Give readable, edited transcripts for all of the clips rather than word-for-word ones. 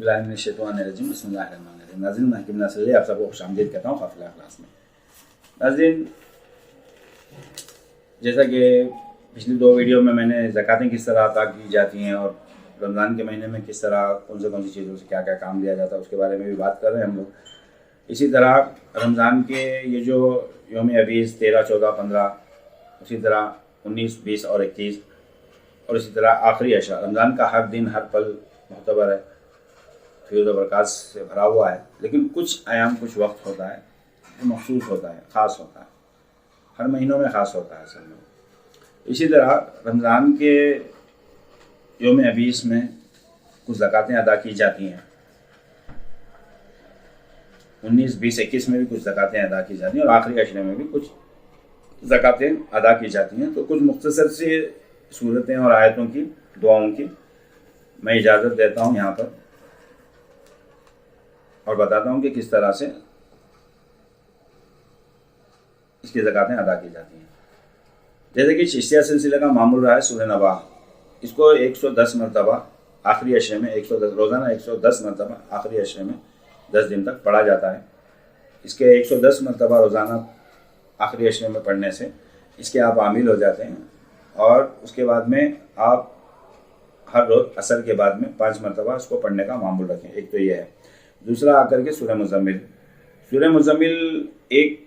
औज़ुबिल्लाहिमिनश्शैतानिर्रजीम बिस्मिल्लाहिर्रहमानिर्रहीम। नाज़रीन महकिम नासिर आप सबको खुशामदीद कहता हूँ काफ़िला क्लास में। नाज़रीन, जैसा कि पिछली 2 वीडियो में मैंने ज़कातें किस तरह अदा की जाती हैं और रमज़ान के महीने में किस तरह कौन सी चीज़ों से क्या क्या काम लिया जाता है उसके बारे में भी बात कर रहे हैं हम लोग। इसी तरह रमज़ान के ये जो यौम अबीज़ 13, 14, 15, उसी तरह 19, 20 और 21 और इसी तरह आखिरी अशरा, रमज़ान का हर दिन हर पल मुतबर है, फ़ैज़ और बरक़ात से भरा हुआ है। लेकिन कुछ आयाम, कुछ वक्त होता है जो मख़सूस होता है, ख़ास होता है, हर महीनों में ख़ास होता है असल में। इसी तरह रमज़ान के यौम अबीस में कुछ ज़कातें अदा की जाती हैं, 19, 20, 21 में भी कुछ ज़कातें अदा की जाती हैं और आखिरी अशरे में भी कुछ ज़कातें अदा की जाती हैं। तो कुछ मुख्तसर सी सूरतें और आयतों की, दुआओं की मैं इजाज़त देता हूँ यहाँ पर और बताता हूँ कि किस तरह से इसकी ज़कातें अदा की जाती हैं। जैसे कि चिश्तिया सिलसिले का मामूल रहा है सूरह नबा, इसको 110 मरतबा आखिरी अशरे में 110 रोज़ाना 110 मरतबा आखिरी अशरे में 10 दिन तक पढ़ा जाता है। इसके 110 मरतबा रोज़ाना आखिरी अशरे में पढ़ने से इसके आप आमिल हो जाते हैं और उसके बाद में आप हर रोज़ असर के बाद में 5 मरतबा इसको पढ़ने का मामूल रखें। एक तो ये है। दूसरा आकर के सूरह मुज़म्मिल, सूरह मुज़म्मिल एक,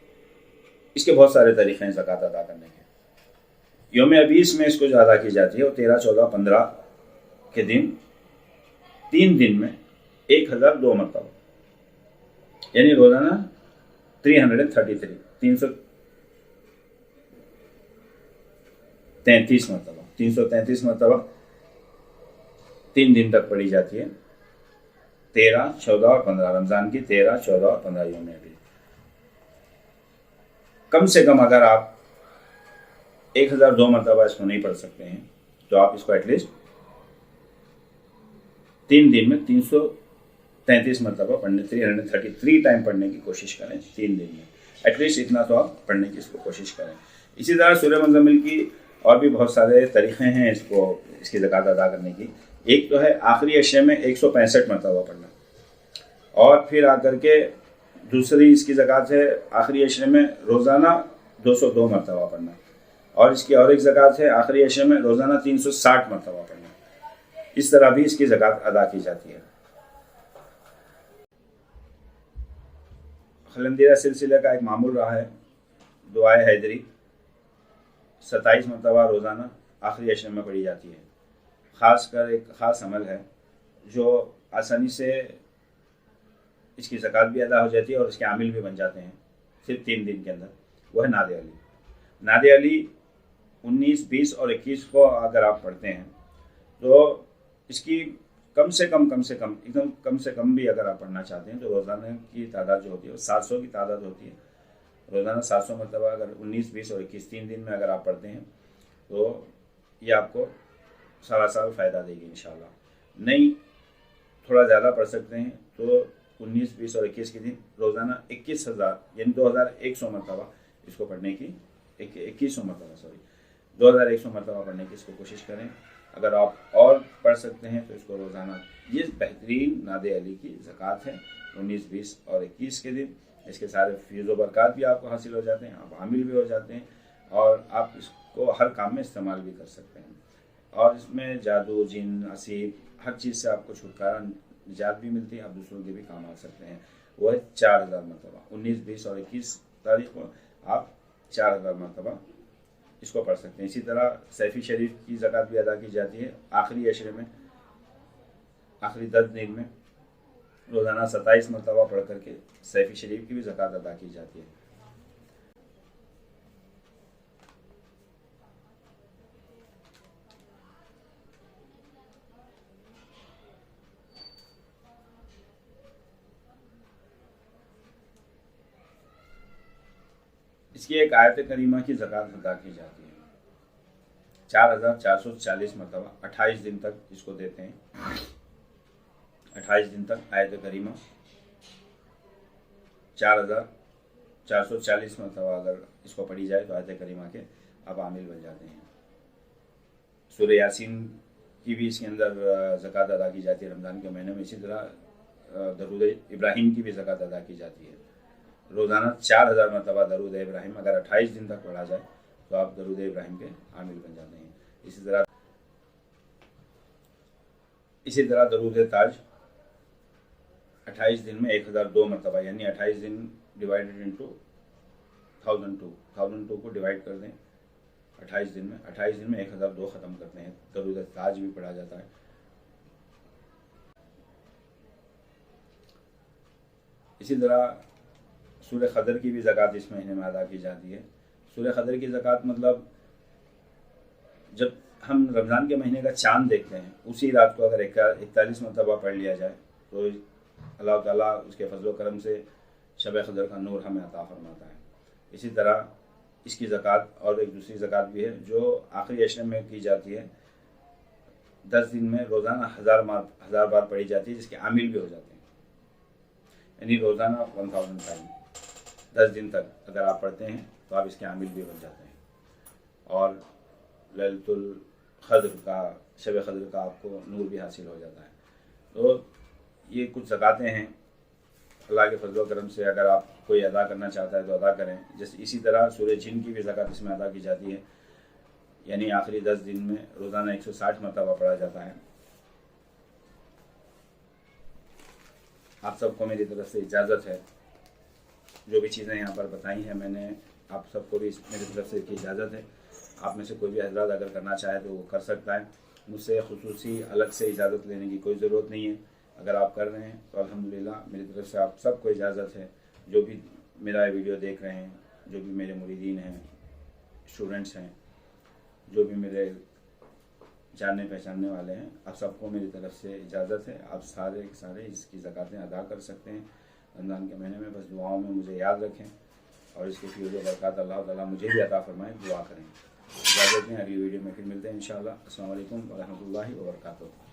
इसके बहुत सारे तरीक़े हैं ज़कात अदा करने के। यौम अबीस में इसको जो अदा की जाती है वो 13, 14, 15 के दिन 3 दिन में 1002 मरतबा, यानी रोज़ाना 333 मरतबा 333 मरतबा 3 दिन तक पढ़ी जाती है। 13, 14 और 15, रमज़ान की 13, 14 और 15 यौम अबीस। कम से कम अगर आप 1002 मरतबा इसको नहीं पढ़ सकते हैं तो आप इसको एटलीस्ट 3 दिन में 333 मरतबा पढ़ने, 333 टाइम पढ़ने की कोशिश करें 3 दिन में। एटलीस्ट इतना तो आप पढ़ने की इसको कोशिश करें। इसी तरह सूरह मुज़म्मिल की और भी बहुत सारे तरीक़े हैं इसकी ज़कात अदा करने की। एक तो है आखिरी अशरे में 165 मरतबा पढ़ना, और फिर आकर के दूसरी इसकी ज़कात है आखिरी अशरे में रोज़ाना 202 मरतबा पढ़ना, और इसकी और एक ज़कात है आखिरी अशरे में रोज़ाना 360 मरतबा पढ़ना। इस तरह भी इसकी ज़कात अदा की जाती है। खलंदीरा सिलसिले का एक मामूल रहा है दुआए हैदरी, 27 मरतबा रोज़ाना आखिरी अशरे में पढ़ी जाती है। ख़ास कर एक ख़ास अमल है जो आसानी से इसकी ज़कात भी अदा हो जाती है और इसके आमिल भी बन जाते हैं सिर्फ 3 दिन के अंदर। वो है नादे अली। नादे अली 19, 20 और 21 को अगर आप पढ़ते हैं तो इसकी कम से कम एकदम कम से कम भी अगर आप पढ़ना चाहते हैं तो रोज़ाना की तादाद जो होती है वो 700 की तादाद होती है। रोज़ाना 700 मरतबा अगर 19, 20 और 21 3 दिन में अगर आप पढ़ते हैं तो ये आपको सारा साल फ़ायदा देगी इंशाल्लाह। नहीं, थोड़ा ज़्यादा पढ़ सकते हैं तो 19, 20 और 21 के दिन रोज़ाना 21,000 यानी 2100 मरतबा इसको पढ़ने की 2100 मरतबा 2100 मरतबा पढ़ने की इसको कोशिश करें। अगर आप और पढ़ सकते हैं तो इसको रोज़ाना, ये बेहतरीन नादे अली की ज़कात है 19, 20 और 21 के दिन। इसके सारे फ़ैज़ व बरक़ात भी आपको हासिल हो जाते हैं, आप आमिल भी हो जाते हैं और आप इसको हर काम में इस्तेमाल भी कर सकते हैं। और इसमें जादू, जिन, असीब, हर चीज़ से आपको छुटकारा, निजात भी मिलती है, आप दूसरों के भी काम आ सकते हैं। वो है 4000 मरतबा 19, 20 और 21 तारीख को आप 4000 मरतबा इसको पढ़ सकते हैं। इसी तरह सैफ़ी शरीफ की ज़कात भी अदा की जाती है आखिरी अशरे में, आखिरी 10 दिन में रोज़ाना 27 मरतबा पढ़ करके सैफ़ी शरीफ की भी ज़कात अदा की जाती है। इसकी एक आयत करीमा की ज़कात अदा की जाती है 4440 मरतबा 28 दिन तक इसको देते हैं। 28 दिन तक आयत करीमा 4440 मरतबा अगर इसको पढ़ी जाए तो आयत करीमा के आप आमिल बन जाते हैं। सूरह यासीन की भी इसके अंदर ज़कात अदा की जाती है रमज़ान के महीने में। इसी तरह दरूद इब्राहिम की भी ज़कात अदा की जाती है। रोज़ाना 4000 मरतबा दरूद इब्राहिम अगर 28 दिन तक पढ़ा जाए तो आप दरूद इब्राहिम के आमिल बन जाते हैं। इसी तरह दरूद ताज 28 दिन में 1002 मरतबा, यानी 28 दिन डिवाइडेड इंटू 1002 को डिवाइड कर दें 28 दिन में 1002 ख़त्म करते हैं। दरूद ताज भी पढ़ा जाता है। इसी तरह सूरह क़दर की भी ज़कात इस महीने में अदा की जाती है। सूरह क़दर की ज़कात मतलब जब हम रमज़ान के महीने का चाँद देखते हैं उसी रात को अगर 41 मरतबा पढ़ लिया जाए तो अल्लाह ताला उसके फजल करम से शब क़दर का नूर हमें अता फरमाता है। इसी तरह इसकी ज़कात और एक दूसरी ज़कात भी है जो आखिरी अशरे में की जाती है। 10 दिन में रोज़ाना 1000 बार पढ़ी जाती है, जिसके आमिल भी हो जाते हैं, यानी रोज़ाना 1000 टाइम 10 दिन तक अगर आप पढ़ते हैं तो आप इसके आमिल भी बन जाते हैं। और लैलतुल क़द्र का, शब क़द्र का आपको नूर भी हासिल हो जाता है। तो ये कुछ ज़कातें हैं अल्लाह के फजल करम से, अगर आप कोई अदा करना चाहता है तो अदा करें। जैसे इसी तरह सूरह जिन की भी ज़कात इसमें अदा की जाती है, यानी आखिरी 10 दिन में रोज़ाना 160 मरतबा पढ़ा जाता है। आप सबको मेरी तरफ से इजाज़त है। जो भी चीज़ें यहाँ पर बताई हैं मैंने, आप सबको भी मेरी तरफ से इजाज़त है। आप में से कोई भी हज़रात अगर करना चाहे तो वो कर सकता है। मुझसे खुसूसी अलग से इजाज़त लेने की कोई ज़रूरत नहीं है। अगर आप कर रहे हैं तो अल्हम्दुलिल्लाह, मेरी तरफ से आप सबको इजाज़त है। जो भी मेरा वीडियो देख रहे हैं, जो भी मेरे मुरीदीन हैं, स्टूडेंट्स हैं, जो भी मेरे जानने पहचानने वाले हैं, आप सबको मेरी तरफ से इजाज़त है। आप सारे के सारे इसकी ज़कातें अदा कर सकते हैं रमज़ान के महीने में। बस दुआओं में मुझे याद रखें और इसके फ्यूज़ बरक़ात अल्लाह ताला मुझे भी अता फरमाएं। दुआ करें। इजाज़त दें, अगली वीडियो में फिर मिलते हैं इंशाअल्लाह। अस्सलाम वालेकुम व रहमतुल्लाहि व बरकातुहू।